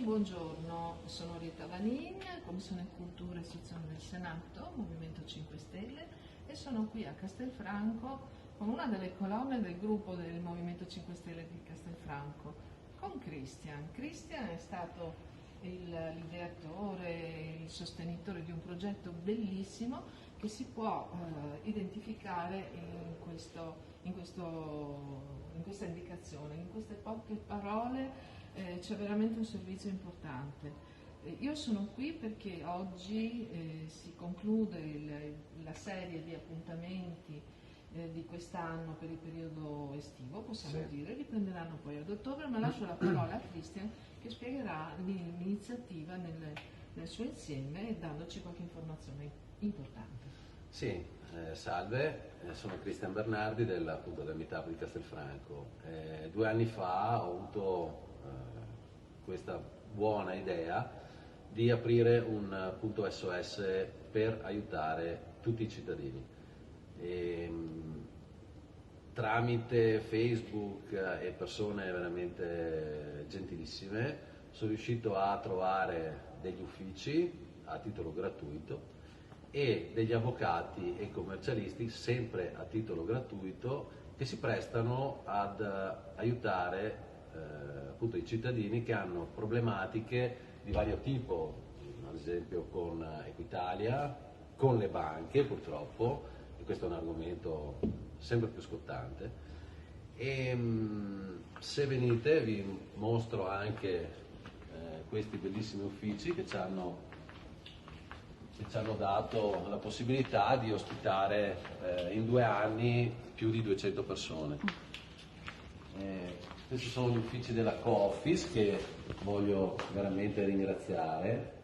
Buongiorno, sono Rita Vanin, Commissione Cultura e Istruzione del Senato, Movimento 5 Stelle, e sono qui a Castelfranco con una delle colonne del gruppo del Movimento 5 Stelle di Castelfranco, con Christian. Christian è stato l'ideatore, il sostenitore di un progetto bellissimo che si può identificare in questa indicazione, in queste poche parole. C'è veramente un servizio importante. Io sono qui perché oggi si conclude la serie di appuntamenti di quest'anno per il periodo estivo, possiamo dire, riprenderanno poi ad ottobre, ma lascio la parola a Christian che spiegherà l'iniziativa nel suo insieme, dandoci qualche informazione importante. Sì, salve, sono Christian Bernardi del Meetup di Castelfranco. 2 anni fa ho avuto questa buona idea di aprire un punto SOS per aiutare tutti i cittadini. Tramite Facebook e persone veramente gentilissime sono riuscito a trovare degli uffici a titolo gratuito e degli avvocati e commercialisti sempre a titolo gratuito che si prestano ad aiutare appunto i cittadini che hanno problematiche di vario tipo, ad esempio con Equitalia, con le banche purtroppo, e questo è un argomento sempre più scottante. E se venite vi mostro anche questi bellissimi uffici che ci hanno dato la possibilità di ospitare in 2 anni più di 200 persone. Questi sono gli uffici della Co-Office che voglio veramente ringraziare,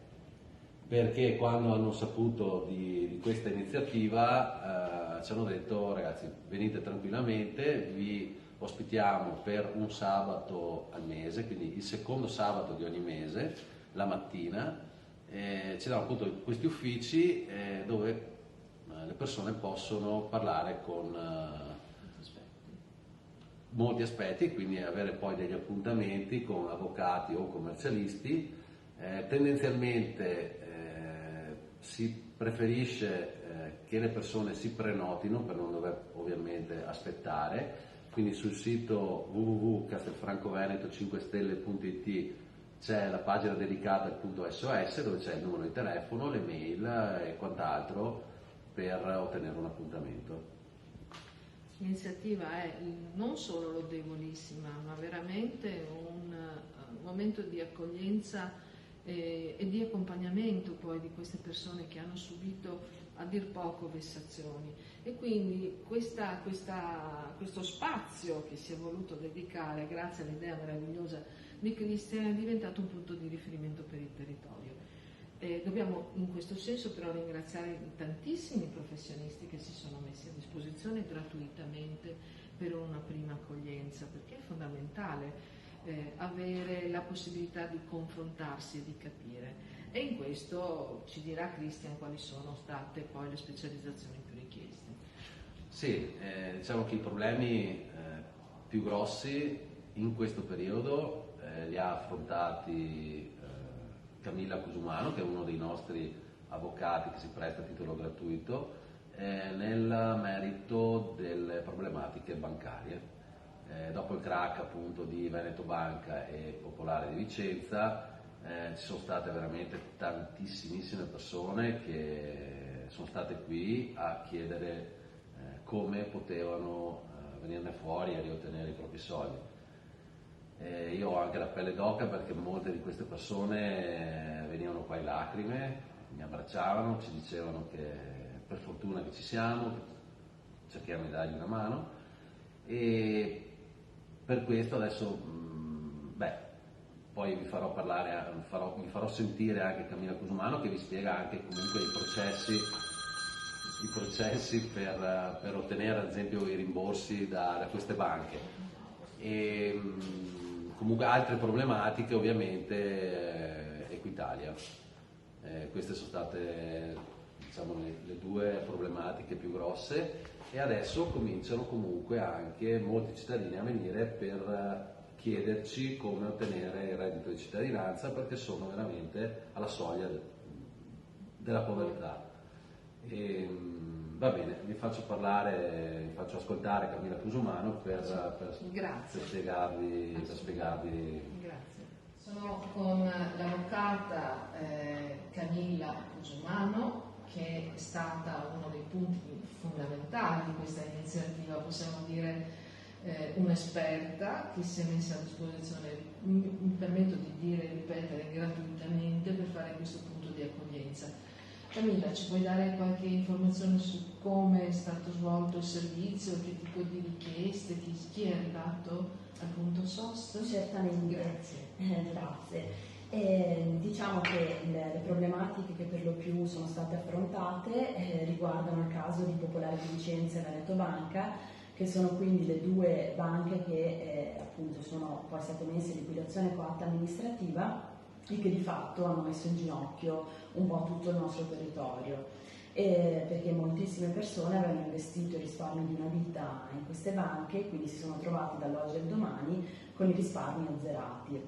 perché quando hanno saputo di questa iniziativa ci hanno detto: ragazzi, venite tranquillamente, vi ospitiamo per un sabato al mese, quindi il secondo sabato di ogni mese, la mattina. Ci danno appunto questi uffici dove le persone possono parlare con molti aspetti e quindi avere poi degli appuntamenti con avvocati o commercialisti. Tendenzialmente si preferisce che le persone si prenotino per non dover ovviamente aspettare, quindi sul sito www.castelfrancoveneto5stelle.it c'è la pagina dedicata al punto SOS dove c'è il numero di telefono, le mail e quant'altro per ottenere un appuntamento. L'iniziativa è non solo lodevolissima, ma veramente un momento di accoglienza e di accompagnamento poi di queste persone che hanno subito a dir poco vessazioni, e quindi questo spazio che si è voluto dedicare grazie all'idea meravigliosa di Christian è diventato un punto di riferimento per il territorio. Dobbiamo in questo senso però ringraziare i tantissimi professionisti che si sono messi a disposizione gratuitamente per una prima accoglienza, perché è fondamentale avere la possibilità di confrontarsi e di capire, e in questo ci dirà Christian quali sono state poi le specializzazioni più richieste. Sì, diciamo che i problemi più grossi in questo periodo li ha affrontati Camilla Cusumano, che è uno dei nostri avvocati che si presta a titolo gratuito nel merito delle problematiche bancarie. Dopo il crack appunto di Veneto Banca e Popolare di Vicenza ci sono state veramente tantissimissime persone che sono state qui a chiedere come potevano venirne fuori e riottenere i propri soldi. Io ho anche la pelle d'oca perché molte di queste persone venivano qua in lacrime, mi abbracciavano, ci dicevano che per fortuna che ci siamo, che cerchiamo di dargli una mano, e per questo adesso poi vi farò parlare, vi farò sentire anche Camilla Cusumano che vi spiega anche comunque i processi per ottenere ad esempio i rimborsi da queste banche. E comunque altre problematiche ovviamente Equitalia. Queste sono state, diciamo, le 2 problematiche più grosse, e adesso cominciano comunque anche molti cittadini a venire per chiederci come ottenere il reddito di cittadinanza, perché sono veramente alla soglia della povertà. E, va bene, vi faccio ascoltare Camilla Cusumano per spiegarvi. Grazie. Sono con l'avvocata Camilla Cusumano, che è stata uno dei punti fondamentali di questa iniziativa, possiamo dire un'esperta che si è messa a disposizione, mi permetto di dire e ripetere, gratuitamente per fare questo punto di accoglienza. Camilla, ci puoi dare qualche informazione su come è stato svolto il servizio, che tipo di richieste, chi è arrivato al punto SOS? Certamente. Grazie. Grazie. Diciamo che le problematiche che per lo più sono state affrontate riguardano il caso di Popolare di Vicenza e Veneto Banca, che sono quindi le due banche che appunto sono poi state messe in liquidazione coatta amministrativa e che di fatto hanno messo in ginocchio un po' tutto il nostro territorio, perché moltissime persone avevano investito il risparmio di una vita in queste banche, quindi si sono trovati dall'oggi al domani con i risparmi azzerati.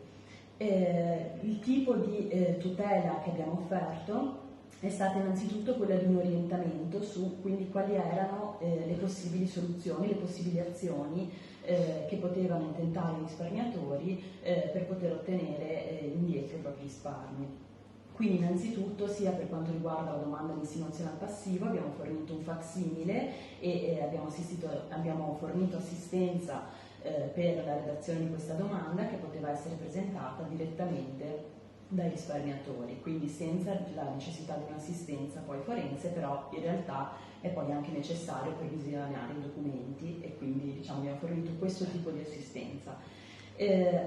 Il tipo di tutela che abbiamo offerto è stata innanzitutto quella di un orientamento su quindi quali erano le possibili soluzioni, le possibili azioni che potevano intentare i risparmiatori per poter ottenere indietro i propri risparmi. Quindi innanzitutto, sia per quanto riguarda la domanda di insinuazione al passivo, abbiamo fornito un facsimile e abbiamo fornito assistenza per la redazione di questa domanda, che poteva essere presentata direttamente dai risparmiatori, quindi senza la necessità di un'assistenza poi forense, però in realtà è poi anche necessario per visionare i documenti e quindi abbiamo fornito questo tipo di assistenza.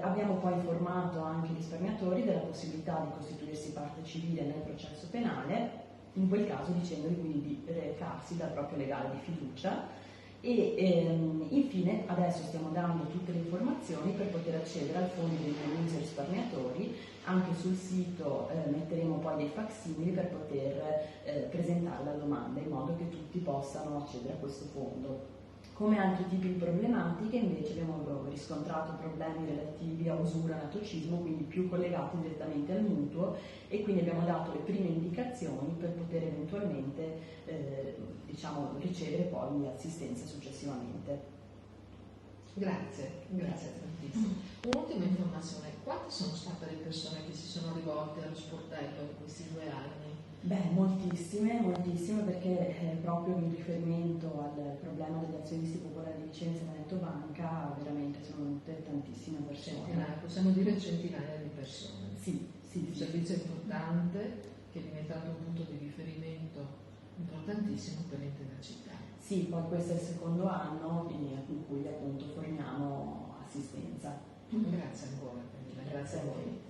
Abbiamo poi informato anche i risparmiatori della possibilità di costituirsi parte civile nel processo penale, in quel caso dicendogli quindi di recarsi dal proprio legale di fiducia. E infine adesso stiamo dando tutte le informazioni per poter accedere al fondo di indennizzo risparmiatori. Anche sul sito metteremo poi dei facsimili per poter presentare la domanda, in modo che tutti possano accedere a questo fondo. Come altri tipi di problematiche invece abbiamo riscontrato problemi relativi a usura e anatocismo, quindi più collegati direttamente al mutuo, e quindi abbiamo dato le prime indicazioni per poter eventualmente ricevere poi assistenza successivamente. Grazie tantissimo. Un'ultima informazione: quante sono state le persone che si sono rivolte allo sportello in questi 2 anni? Beh, moltissime, perché proprio in riferimento al problema degli azionisti popolari di Vicenza e Veneto Banca veramente sono venute tantissime persone. Possiamo dire centinaia di persone. Sì. Un servizio importante che è diventato un punto di riferimento importantissimo per l'intera città. Sì, poi questo è il secondo anno in cui appunto forniamo assistenza. Grazie ancora, Camilla. Grazie a voi.